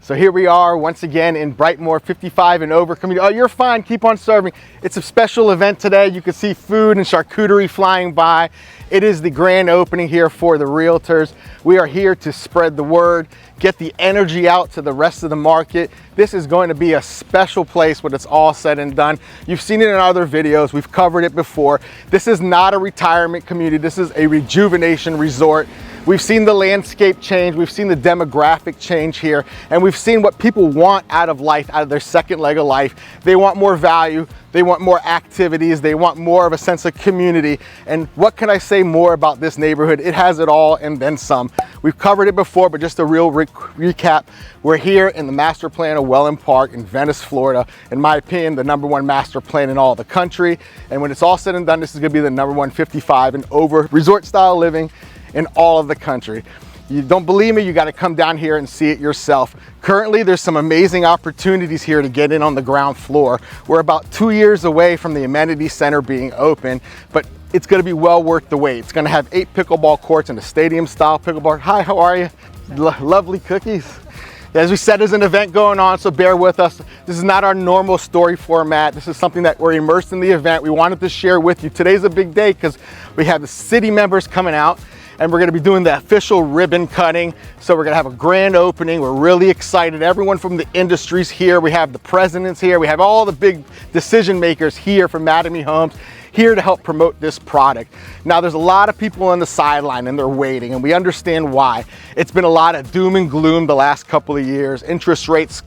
So here we are once again in Brightmore, 55 and over community. Oh, you're fine, keep on serving. It's a special event today. You can see food and charcuterie flying by. It is the grand opening here for the realtors. We are here to spread the word, get the energy out to the rest of the market. This is going to be a special place when it's all said and done. You've seen it in other videos. We've covered it before. This is not a retirement community. This is a rejuvenation resort. We've seen the landscape change, we've seen the demographic change here, and we've seen what people want out of life, out of their second leg of life. They want more value, they want more activities, they want more of a sense of community. And what can I say more about this neighborhood? It has it all and then some. We've covered it before, but just a real recap. We're here in the master plan of Wellen Park in Venice, Florida. In my opinion, the #1 master plan in all the country. And when it's all said and done, this is gonna be the #1 55 and over resort style living in all of the country. You don't believe me, you got to come down here and see it yourself. Currently, there's some amazing opportunities here to get in on the ground floor. We're about 2 years away from the amenity center being open, but it's going to be well worth the wait. It's going to have 8 pickleball courts and a stadium style pickleball. Hi, how are you? Lovely cookies. As we said, there's an event going on, so bear with us. This is not our normal story format. This is something that we're immersed in the event. We wanted to share with you. Today's a big day because we have the city members coming out, and we're gonna be doing the official ribbon cutting. So we're gonna have a grand opening. We're really excited. Everyone from the industry's here. We have the presidents here. We have all the big decision makers here from Mattamy Homes, here to help promote this product. Now, there's a lot of people on the sideline and they're waiting, and we understand why. It's been a lot of doom and gloom the last couple of years. Interest rates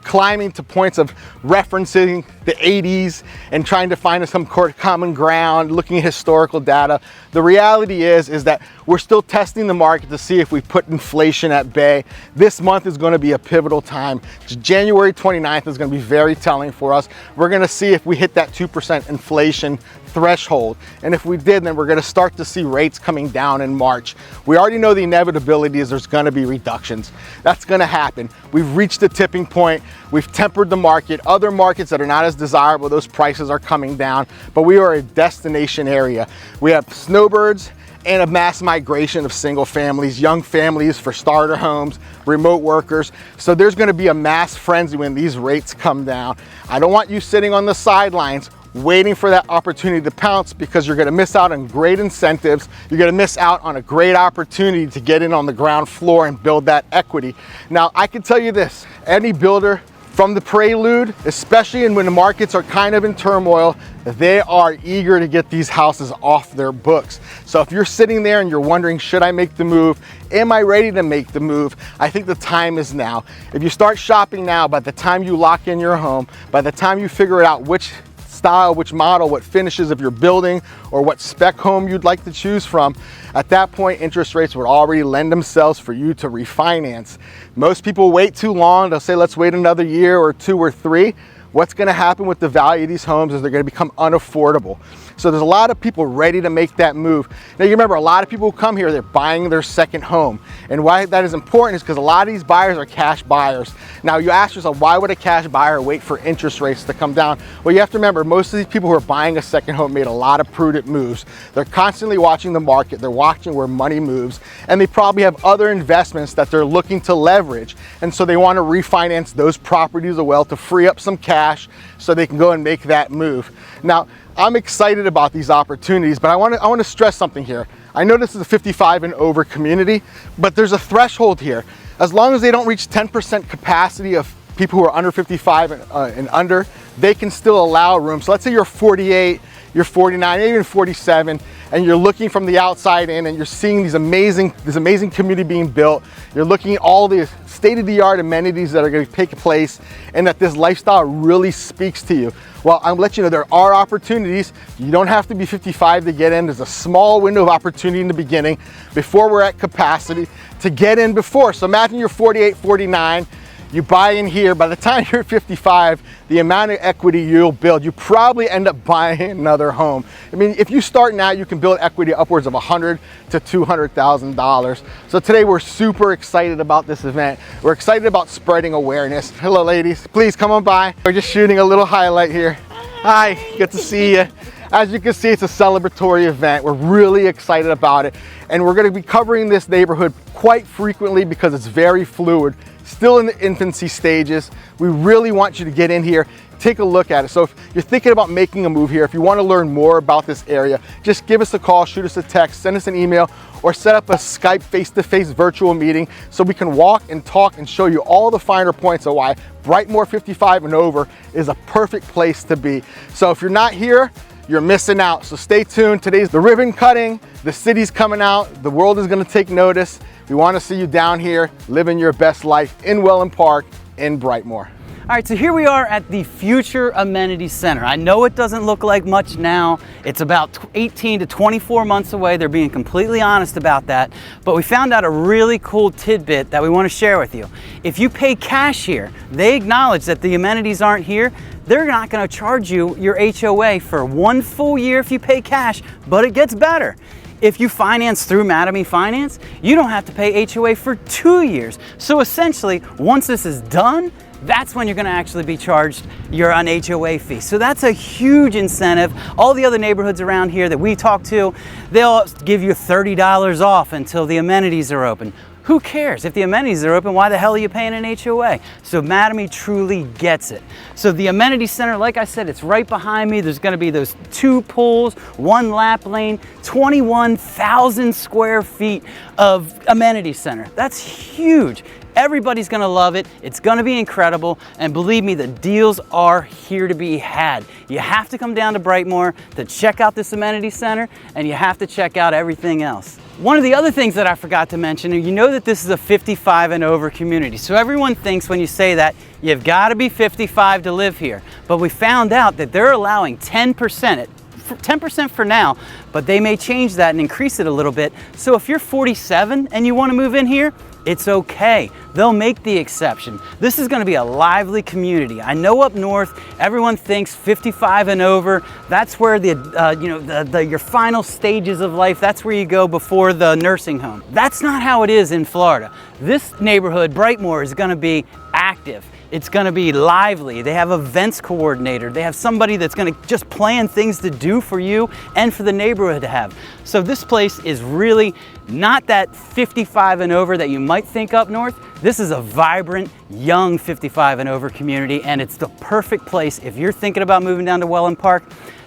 climbing to points of referencing the 80s and trying to find some common ground, looking at historical data. The reality is that we're still testing the market to see if we put inflation at bay. This month is going to be a pivotal time. January 29th is going to be very telling for us. We're going to see if we hit that 2% inflation threshold. And if we did, then we're going to start to see rates coming down in March. We already know the inevitability is there's going to be reductions. That's going to happen. We've reached the tipping point. We've tempered the market. Other markets that are not as desirable, those prices are coming down, but we are a destination area. We have snowbirds and a mass migration of single families, young families for starter homes, remote workers. So there's going to be a mass frenzy when these rates come down. I don't want you sitting on the sidelines waiting for that opportunity to pounce, because you're going to miss out on great incentives. You're going to miss out on a great opportunity to get in on the ground floor and build that equity. Now, I can tell you this, any builder from the prelude, especially when the markets are kind of in turmoil, they are eager to get these houses off their books. So if you're sitting there and you're wondering, should I make the move? Am I ready to make the move? I think the time is now. If you start shopping now, by the time you lock in your home, by the time you figure out which style, which model, what finishes of your building, or what spec home you'd like to choose from, at that point, interest rates would already lend themselves for you to refinance. Most people wait too long. They'll say, let's wait another year or 2 or 3. What's going to happen with the value of these homes is they're going to become unaffordable. So there's a lot of people ready to make that move. Now, you remember, a lot of people who come here, they're buying their second home. And why that is important is because a lot of these buyers are cash buyers. Now, you ask yourself, why would a cash buyer wait for interest rates to come down? Well, you have to remember, most of these people who are buying a second home made a lot of prudent moves. They're constantly watching the market. They're watching where money moves. And they probably have other investments that they're looking to leverage. And so they want to refinance those properties as well to free up some cash so they can go and make that move. Now, I'm excited about these opportunities, but I want to stress something here. I know this is a 55 and over community, but there's a threshold here. As long as they don't reach 10% capacity of people who are under 55 and under, they can still allow room. So let's say you're 48, you're 49, even 47, and you're looking from the outside in and you're seeing this amazing community being built. You're looking at all the state-of-the-art amenities that are going to take place, and that this lifestyle really speaks to you. Well, I'll let you know there are opportunities. You don't have to be 55 to get in. There's a small window of opportunity in the beginning before we're at capacity to get in before. So imagine you're 48, 49. You buy in here, by the time you're 55, the amount of equity you'll build, you probably end up buying another home. I mean, if you start now, you can build equity upwards of $100,000 to $200,000. So today we're super excited about this event. We're excited about spreading awareness. Hello, ladies. Please come on by. We're just shooting a little highlight here. Hi, good to see you. As you can see, it's a celebratory event. We're really excited about it. And we're going to be covering this neighborhood quite frequently because it's very fluid. still in the infancy stages. We really want you to get in here, take a look at it. So if you're thinking about making a move here, if you want to learn more about this area, just give us a call, shoot us a text, send us an email, or set up a Skype face-to-face virtual meeting so we can walk and talk and show you all the finer points of why Brightmore 55 and over is a perfect place to be. So if you're not here, you're missing out. So stay tuned. Today's the ribbon cutting. The city's coming out. The world is going to take notice. We want to see you down here living your best life in Wellen Park in Brightmore. All right, so here we are at the Future Amenity Center. I know it doesn't look like much now. It's about 18 to 24 months away. They're being completely honest about that. But we found out a really cool tidbit that we want to share with you. If you pay cash here, they acknowledge that the amenities aren't here. They're not going to charge you your HOA for 1 full year if you pay cash, but it gets better. If you finance through Mattamy Finance, you don't have to pay HOA for 2 years. So essentially, once this is done, that's when you're going to actually be charged your HOA fee. So that's a huge incentive. All the other neighborhoods around here that we talk to, they'll give you $30 off until the amenities are open. Who cares? If the amenities are open, why the hell are you paying an HOA? So Mattamy truly gets it. So the amenity center, like I said, it's right behind me. There's going to be those 2 pools, 1 lap lane, 21,000 square feet of amenity center. That's huge. Everybody's gonna love it. It's gonna be incredible. And believe me, the deals are here to be had. You have to come down to Brightmore to check out this amenity center, and you have to check out everything else. One of the other things that I forgot to mention, you know that this is a 55 and over community. So everyone thinks when you say that, you've gotta be 55 to live here. But we found out that they're allowing 10% for now, but they may change that and increase it a little bit. So if you're 47 and you wanna move in here, it's okay. They'll make the exception. This is going to be a lively community. I know up north, everyone thinks 55 and over. That's where your final stages of life. That's where you go before the nursing home. That's not how it is in Florida. This neighborhood, Brightmore, is going to be active. It's going to be lively. They have events coordinator. They have somebody that's going to just plan things to do for you and for the neighborhood to have. So this place is really not that 55 and over that you might think up north. This is a vibrant, young 55 and over community, and it's the perfect place if you're thinking about moving down to Wellen Park.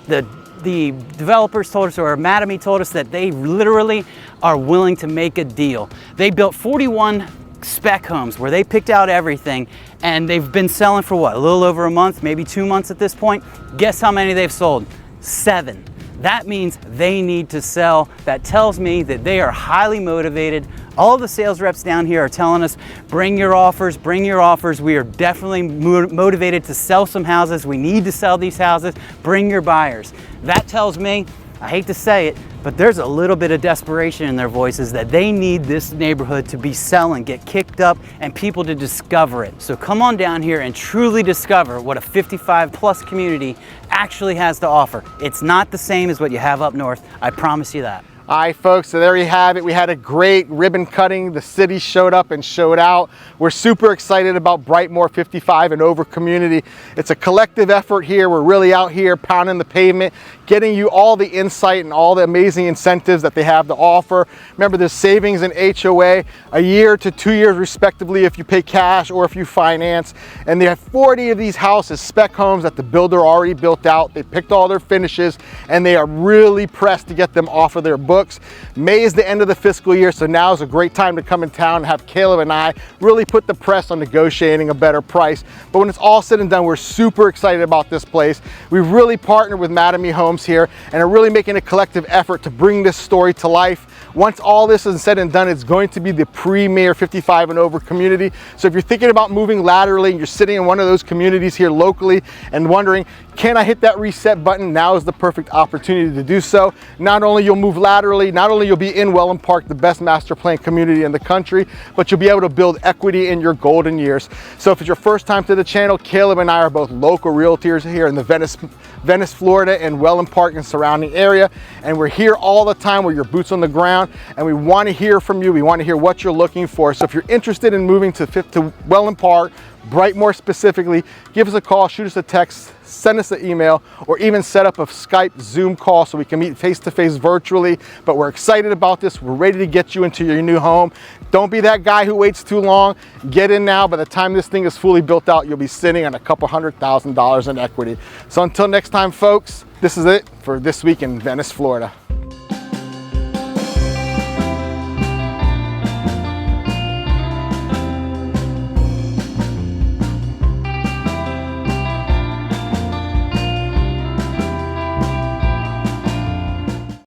The developers told us, or Mattamy told us, that they literally are willing to make a deal. They built 41 spec homes where they picked out everything, and they've been selling for what, a little over a month, maybe 2 months at this point. Guess how many they've sold? 7. That means they need to sell. That tells me that they are highly motivated. All the sales reps down here are telling us, bring your offers, bring your offers. We are definitely motivated to sell some houses. We need to sell these houses. Bring your buyers. That tells me, I hate to say it, but there's a little bit of desperation in their voices that they need this neighborhood to be selling, get kicked up, and people to discover it. So come on down here and truly discover what a 55 plus community actually has to offer. It's not the same as what you have up north. I promise you that. All right, folks, so there you have it. We had a great ribbon cutting. The city showed up and showed out. We're super excited about Brightmore 55 and over community. It's a collective effort here. We're really out here pounding the pavement, getting you all the insight and all the amazing incentives that they have to offer. Remember, there's savings in HOA, a year to 2 years respectively if you pay cash or if you finance. And they have 40 of these houses, spec homes that the builder already built out. They picked all their finishes, and they are really pressed to get them off of their books. May is the end of the fiscal year, so now is a great time to come in town and have Caleb and I really put the press on negotiating a better price. But when it's all said and done, we're super excited about this place. We've really partnered with Mattamy Homes here and are really making a collective effort to bring this story to life. Once all this is said and done, it's going to be the premier 55 and over community. So if you're thinking about moving laterally and you're sitting in one of those communities here locally and wondering, can I hit that reset button? Now is the perfect opportunity to do so. Not only you'll move laterally, not only you'll be in Wellen Park, the best master plan community in the country, but you'll be able to build equity in your golden years. So if it's your first time to the channel, Caleb and I are both local realtors here in the Venice, Florida and Wellen Park and surrounding area. And we're here all the time with your boots on the ground, and we want to hear from you. We want to hear what you're looking for. So if you're interested in moving to Wellen Park, Brightmore specifically, give us a call, shoot us a text, send us an email, or even set up a Skype Zoom call so we can meet face-to-face virtually. But we're excited about this. We're ready to get you into your new home. Don't be that guy who waits too long. Get in now. By the time this thing is fully built out, you'll be sitting on a couple $100,000 in equity. So until next time, folks, this is it for This Week in Venice, Florida.